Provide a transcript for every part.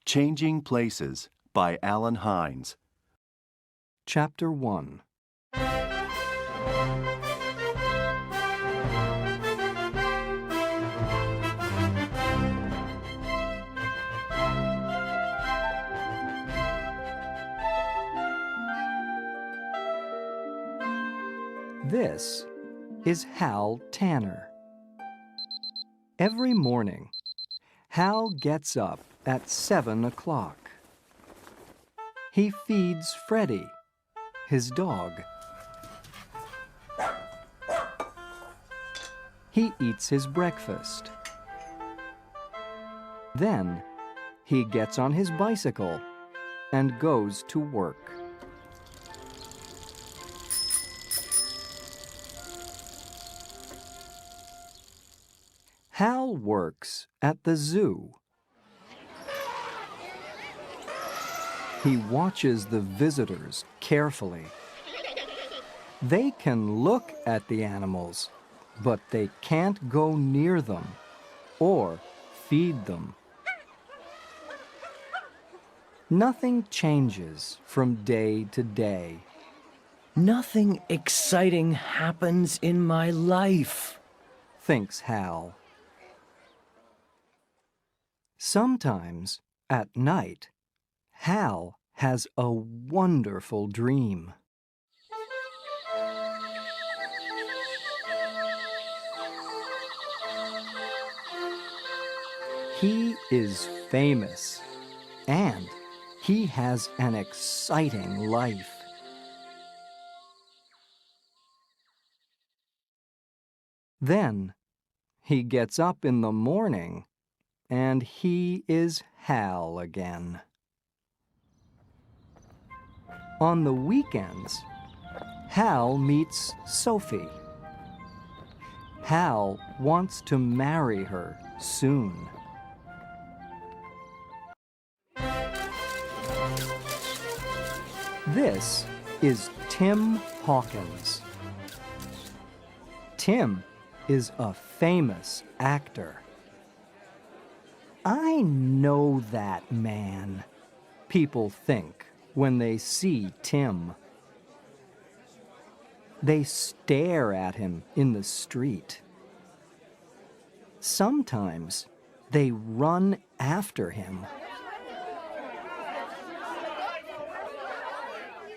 Changing Places by Alan Hines. Chapter 1. This is Hal Tanner. Every morning, Hal gets up at 7 o'clock. He feeds Freddie, his dog. He eats his breakfast. Then, he gets on his bicycle and goes to work. Hal works at the zoo. He watches the visitors carefully. They can look at the animals, but they can't go near them or feed them. Nothing changes from day to day. Nothing exciting happens in my life, thinks Hal. Sometimes, at night, Hal has a wonderful dream. He is famous, and he has an exciting life. Then, he gets up in the morning, and he is Hal again. On the weekends, Hal meets Sophie. Hal wants to marry her soon. This is Tim Hawkins. Tim is a famous actor. I know that man, people think when they see Tim. They stare at him in the street. Sometimes they run after him.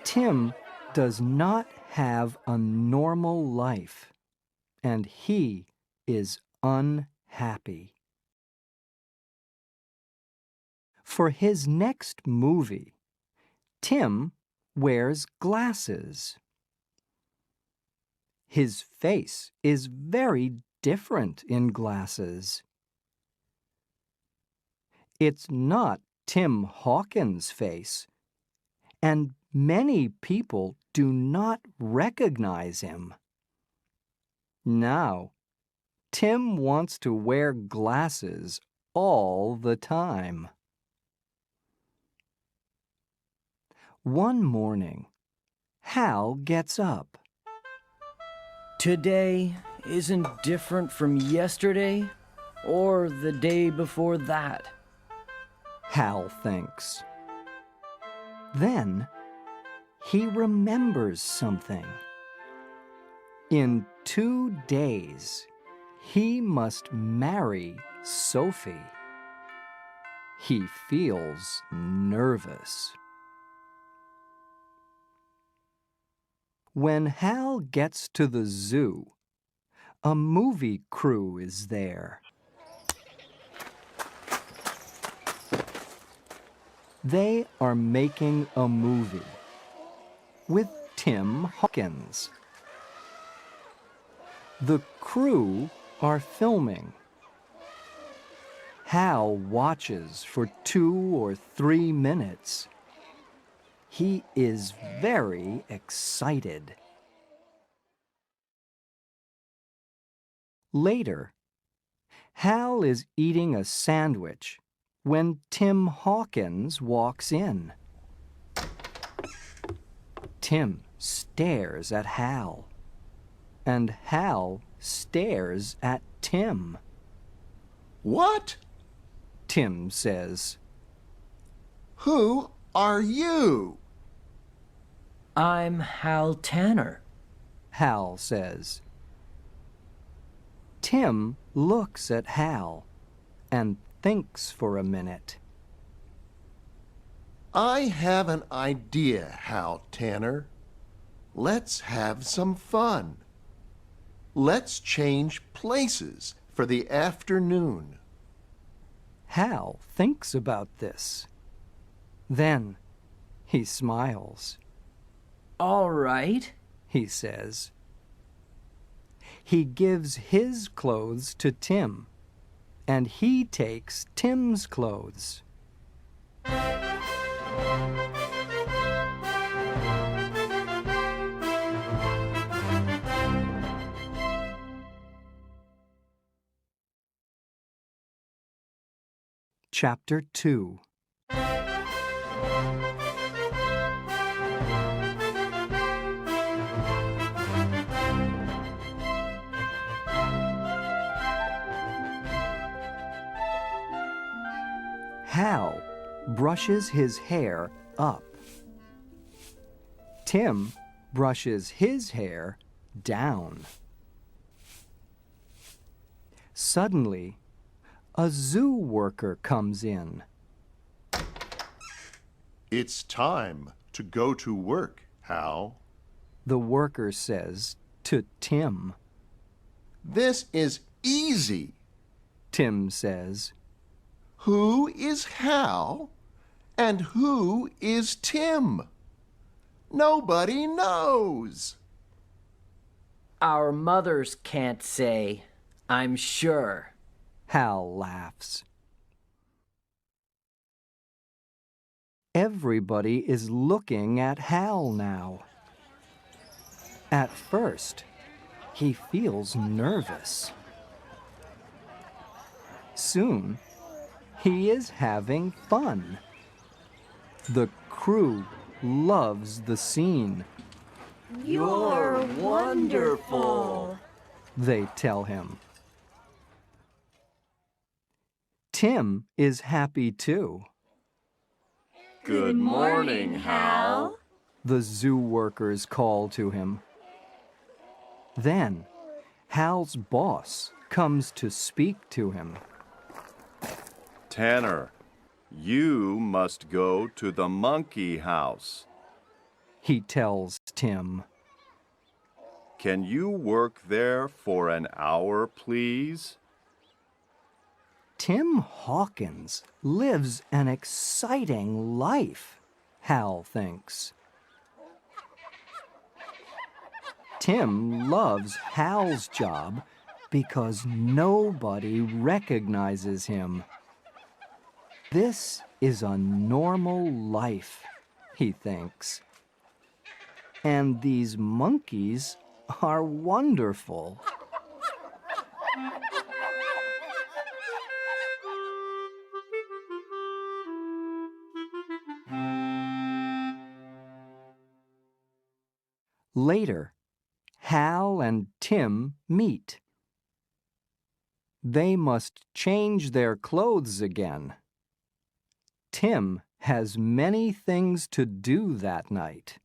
Tim does not have a normal life, and he is unhappy. For his next movie, Tim wears glasses. His face is very different in glasses. It's not Tim Hawkins' face, and many people do not recognize him. Now, Tim wants to wear glasses all the time. One morning, Hal gets up. Today isn't different from yesterday or the day before that, Hal thinks. Then, he remembers something. In 2 days, he must marry Sophie. He feels nervous. When Hal gets to the zoo, a movie crew is there. They are making a movie with Tim Hawkins. The crew are filming. Hal watches for 2 or 3 minutes. He is very excited. Later, Hal is eating a sandwich when Tim Hawkins walks in. Tim stares at Hal, and Hal stares at Tim. What? Tim says. Who are you? I'm Hal Tanner. Hal says. Tim looks at Hal and thinks for a minute. I have an idea, Hal Tanner. Let's have some fun. Let's change places for the afternoon. Hal thinks about this. Then he smiles. All right. He says. He gives his clothes to Tim, and he takes Tim's clothes. Chapter 2. Hal brushes his hair up. Tim brushes his hair down. Suddenly, a zoo worker comes in. It's time to go to work, Hal. The worker says to Tim. This is easy. Tim says. Who is Hal and who is Tim? Nobody knows. Our mothers can't say, I'm sure. Hal laughs. Everybody is looking at Hal now. At first, he feels nervous. Soon, he is having fun. The crew loves the scene. You're wonderful, they tell him. Tim is happy too. Good morning, Hal. The zoo workers call to him. Then, Hal's boss comes to speak to him. Tanner, you must go to the monkey house. He tells Tim. Can you work there for an hour, please? Tim Hawkins lives an exciting life, Hal thinks. Tim loves Hal's job because nobody recognizes him. This is a normal life, he thinks. And these monkeys are wonderful. Later, Hal and Tim meet. They must change their clothes again. Tim has many things to do that night.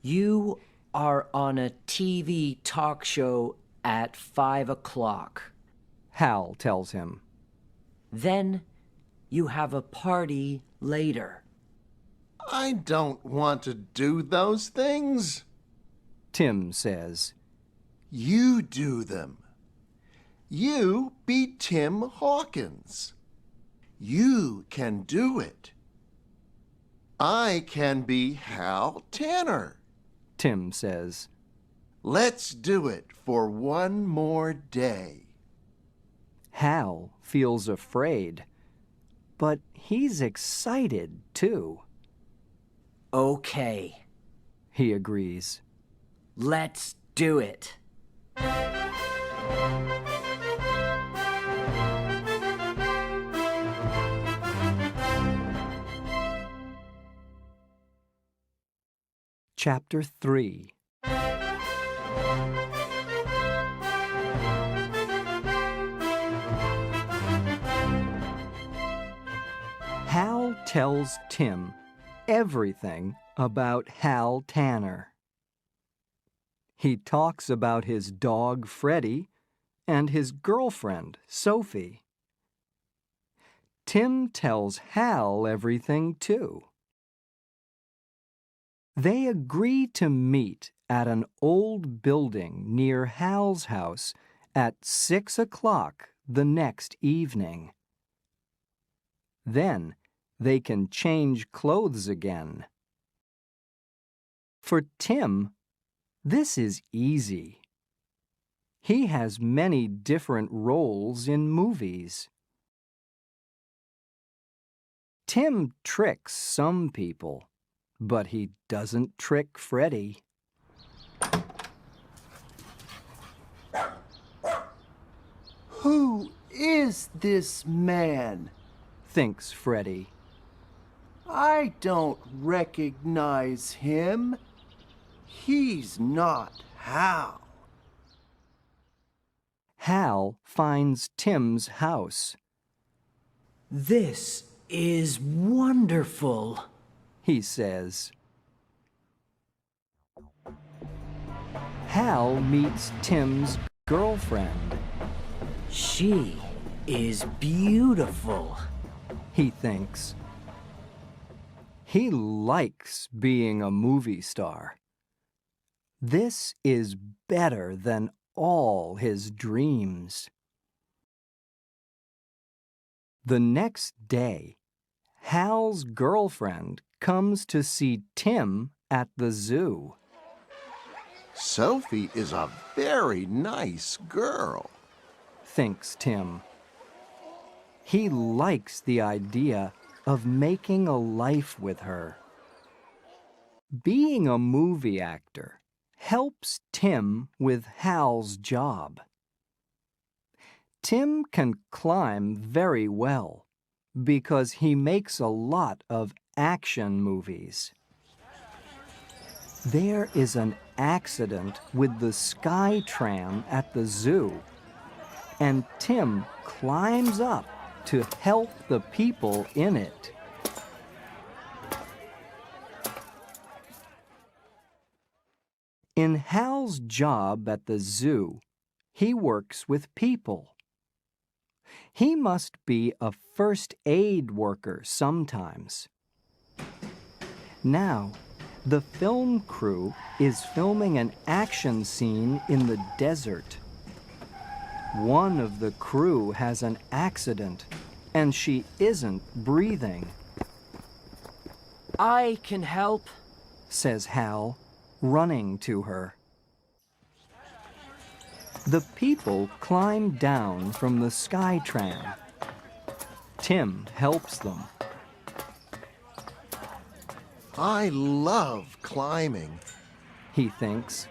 You are on a TV talk show at 5 o'clock. Hal tells him. Then you have a party later. I don't want to do those things. Tim says. You do them. You be Tim Hawkins. You can do it. I can be Hal Tanner. Tim says. Let's do it for one more day. Hal feels afraid, but he's excited too. Okay, He agrees. let's do it. Chapter 3. Hal tells Tim everything about Hal Tanner. He talks about his dog Freddie and his girlfriend Sophie. Tim tells Hal everything too. They agree to meet at an old building near Hal's house at 6 o'clock the next evening. Then they can change clothes again. For Tim, this is easy. He has many different roles in movies. Tim tricks some people, but he doesn't trick Freddie. Who is this man? Thinks Freddie. I don't recognize him. He's not Hal. Hal finds Tim's house. This is wonderful, He says. Hal meets Tim's girlfriend. She is beautiful. He thinks. He likes being a movie star. This is better than all his dreams. The next day, Hal's girlfriend comes to see Tim at the zoo. Sophie is a very nice girl. Thinks Tim. He likes the idea of making a life with her. Being a movie actor helps Tim with Hal's job. Tim can climb very well because he makes a lot of action movies. There is an accident with the sky tram at the zoo, and Tim climbs up to help the people in it. In Hal's job at the zoo, he works with people. He must be a first aid worker sometimes. Now, the film crew is filming an action scene in the desert. One of the crew has an accident, and she isn't breathing, I can help. says Hal, running to her. The people climb down from the sky tram. Tim helps them. I love climbing, He thinks.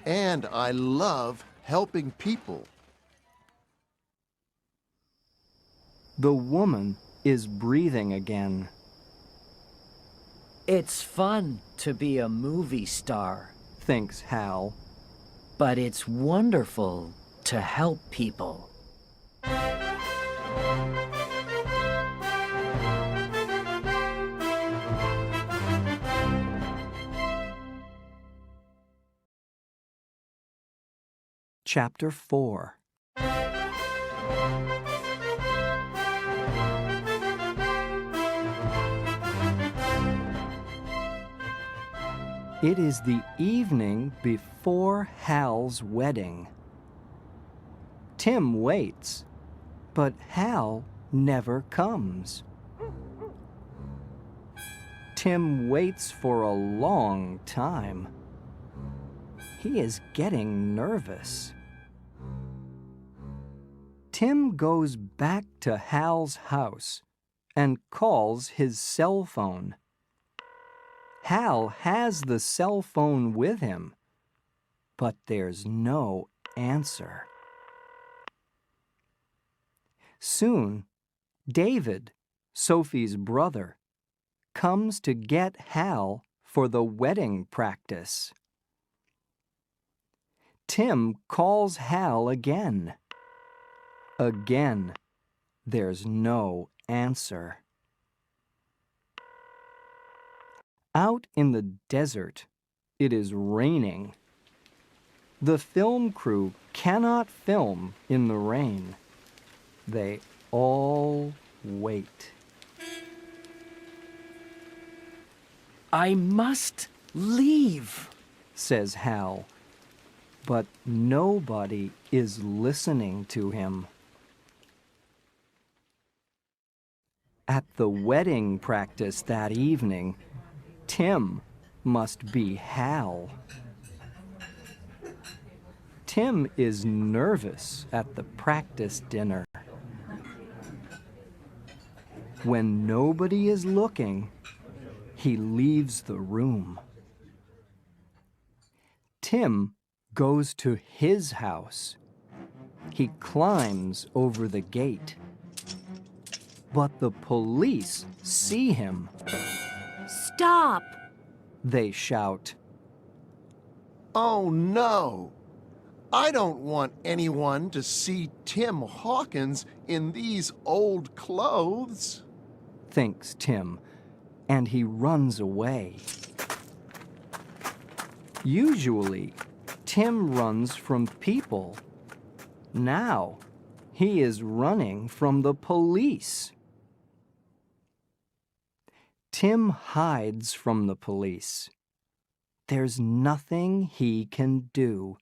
and I love helping people. The woman is breathing again. It's fun to be a movie star, Thinks Hal. but it's wonderful to help people. Chapter 4. It is the evening before Hal's wedding. Tim waits, but Hal never comes. Tim waits for a long time. He is getting nervous. Tim goes back to Hal's house and calls his cell phone. Hal has the cell phone with him, but there's no answer. Soon, David, Sophie's brother, comes to get Hal for the wedding practice. Tim calls Hal again. Again, there's no answer. Out in the desert, it is raining. The film crew cannot film in the rain. They all wait. I must leave, says Hal, but nobody is listening to him. At the wedding practice that evening, Tim must be Hal. Tim is nervous at the practice dinner. When nobody is looking, he leaves the room. Tim goes to his house. He climbs over the gate. But the police see him. Stop! They shout. Oh no! I don't want anyone to see Tim Hawkins in these old clothes, thinks Tim, and he runs away. Usually, Tim runs from people. Now, he is running from the police. Tim hides from the police. There's nothing he can do.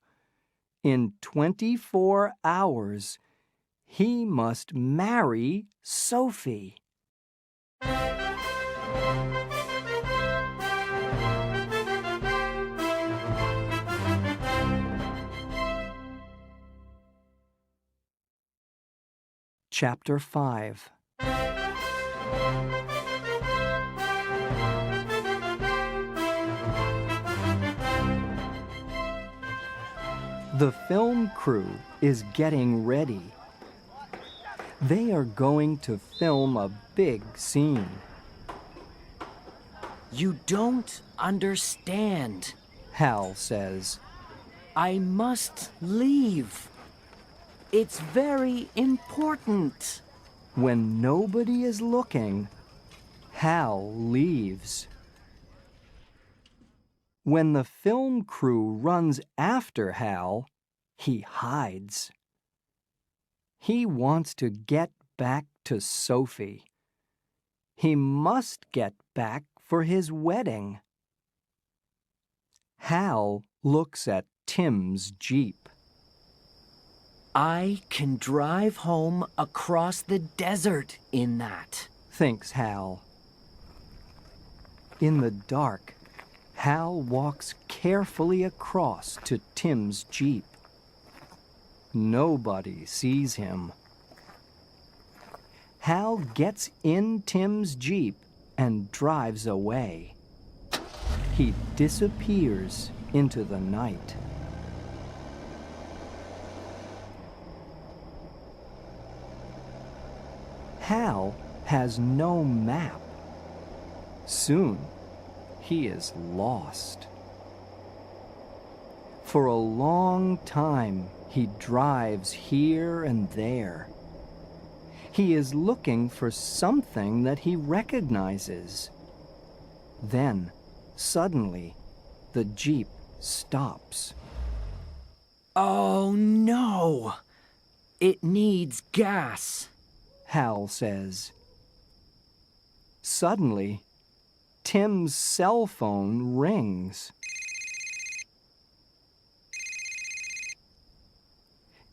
In 24 hours, he must marry Sophie. Chapter 5. The film crew is getting ready. They are going to film a big scene. You don't understand. Hal says. I must leave. It's very important. When nobody is looking, Hal leaves. When the film crew runs after Hal, he hides. He wants to get back to Sophie. He must get back for his wedding. Hal looks at Tim's Jeep. I can drive home across the desert in that, thinks Hal. In the dark, Hal walks carefully across to Tim's Jeep. Nobody sees him. Hal gets in Tim's Jeep and drives away. He disappears into the night. Hal has no map. Soon, he is lost. For a long time, he drives here and there. He is looking for something that he recognizes. Then, suddenly, the Jeep stops. Oh no! It needs gas. Hal says. Suddenly, Tim's cell phone rings.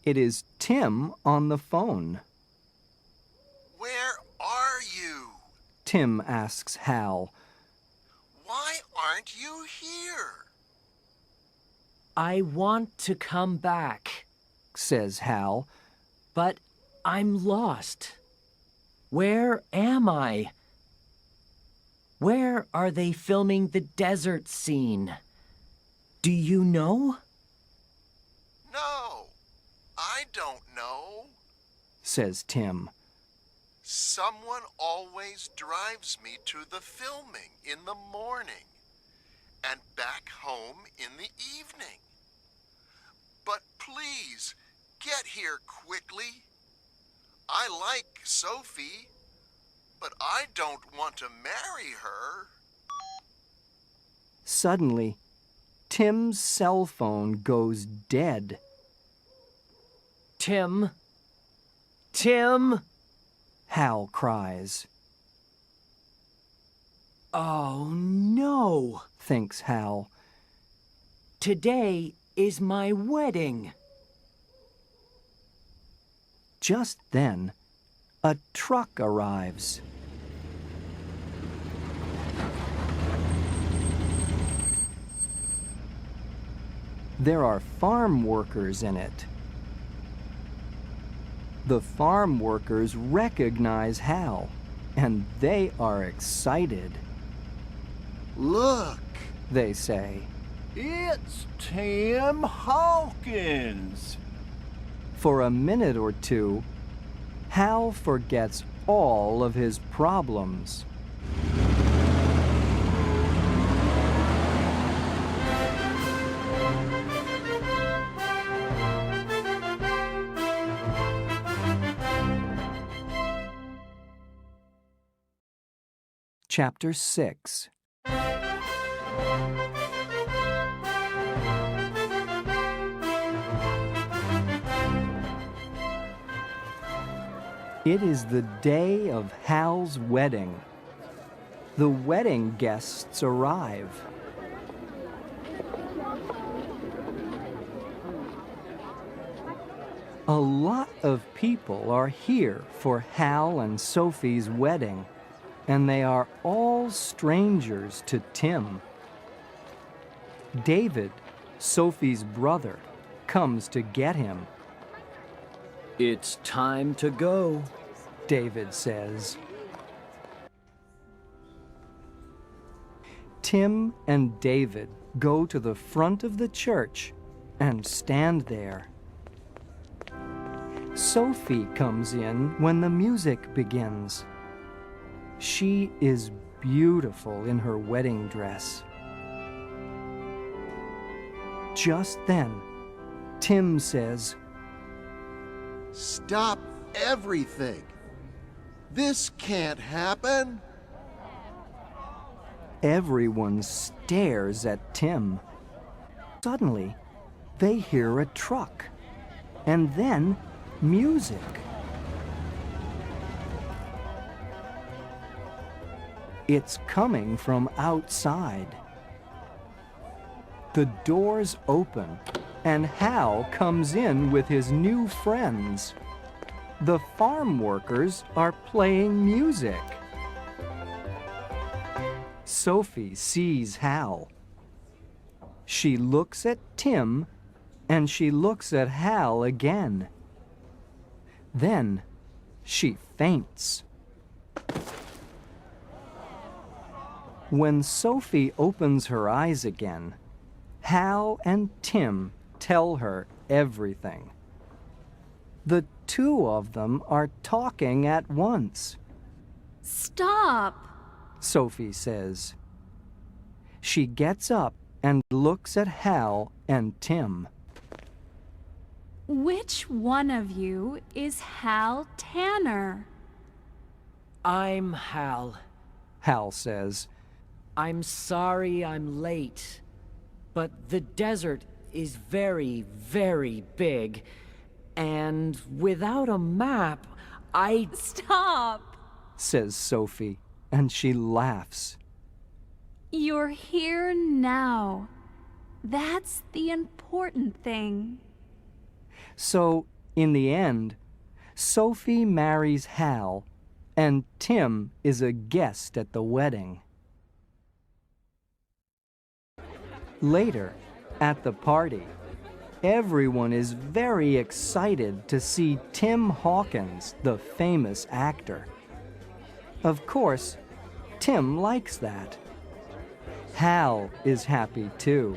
It is Tim on the phone. Where are you? Tim asks Hal. Why aren't you here? I want to come back, says Hal. but I'm lost. Where am I? Where are they filming the desert scene? Do you know? No, I don't know. Says Tim. Someone always drives me to the filming in the morning and back home in the evening. But please, get here quickly. I like Sophie, but I don't want to marry her. Suddenly, Tim's cell phone goes dead. Tim? Tim? Hal cries. Oh no! Thinks Hal. Today is my wedding. Just then, a truck arrives. There are farm workers in it. The farm workers recognize Hal, and they are excited. Look, They say. it's Tim Hawkins. For a minute or two, Hal forgets all of his problems. Chapter 6. It is the day of Hal's wedding. The wedding guests arrive. A lot of people are here for Hal and Sophie's wedding, and they are all strangers to Tim. David, Sophie's brother, comes to get him. It's time to go. David says. Tim and David go to the front of the church and stand there. Sophie comes in when the music begins. She is beautiful in her wedding dress. Just then, Tim says, Stop everything. This can't happen. Everyone stares at Tim. Suddenly, they hear a truck, and then music. It's coming from outside. The doors open, and Hal comes in with his new friends. The farm workers are playing music. Sophie sees Hal. She looks at Tim, and she looks at Hal again. Then she faints. When Sophie opens her eyes again, Hal and Tim tell her everything. The two of them are talking at once. Stop! Sophie says. She gets up and looks at Hal and Tim. Which one of you is Hal Tanner? I'm Hal. Hal says. I'm sorry I'm late, but the desert is very, very big, and without a map, Stop! Says Sophie, and she laughs. You're here now. That's the important thing. So, in the end, Sophie marries Hal, and Tim is a guest at the wedding. Later, at the party, everyone is very excited to see Tim Hawkins, the famous actor. Of course, Tim likes that. Hal is happy too,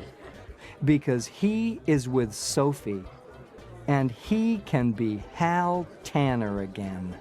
because he is with Sophie, and he can be Hal Tanner again.